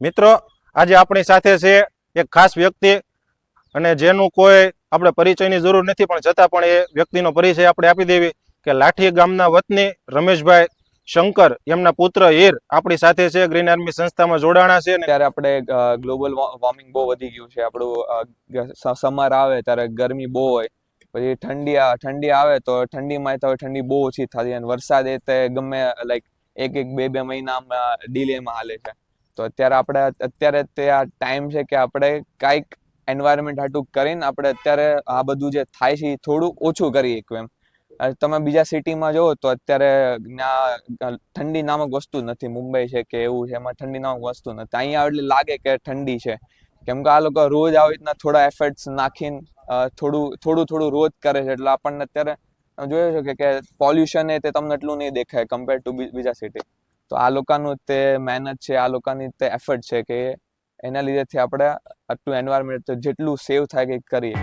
મિત્રો, આજે આપણી સાથે છે એક ખાસ વ્યક્તિ, અને જેનું કોઈ આપણે પરિચયની જરૂર નથી, પણ છતાં પણ એ વ્યક્તિનો પરિચય આપણે આપી દેવી કે લાઠી ગામના વતની રમેશભાઈ શંકર, એમના પુત્ર હીર આપણી સાથે છે, ગ્રીન આર્મી સંસ્થામાં જોડાણા છે. ત્યારે આપણે ગ્લોબલ વોર્મિંગ બહુ વધી ગયું છે. આપણું સમર આવે ત્યારે ગરમી બહુ હોય, પછી ઠંડી આવે તો ઠંડીમાં તો ઠંડી બહુ ઓછી થતી, અને વરસાદ એ તે ગમે લાઈક એક બે મહિનામાં ડિલેમાં હાલે છે. તો અત્યારે તે આ ટાઈમ છે કે આપણે કાંઈક એન્વાયરમેન્ટ હાટું કરીને આપણે અત્યારે આ બધું જે થાય છે એ થોડું ઓછું કરીએ એમ. તમે બીજા સિટીમાં જુઓ તો અત્યારે ઠંડી નામક વસ્તુ નથી. મુંબઈ છે કે એવું છે, એમાં ઠંડી નામક વસ્તુ નથી. અહીંયા એટલે લાગે કે ઠંડી છે, કેમ કે આ લોકો રોજ આવી રીતના થોડા એફર્ટ્સ નાખીને થોડું રોજ કરે છે. એટલે આપણને અત્યારે જોયું છે કે પોલ્યુશન એ તે તમને એટલું નહીં દેખાય કમ્પેર ટુ બીજા સિટી. તો આ લોકોનું તે મહેનત છે, આ લોકોની તે એફર્ટ છે કે એના લીધેથી આપણે આટલું એન્વાયરમેન્ટ જેટલું સેવ થાય કે કરીએ.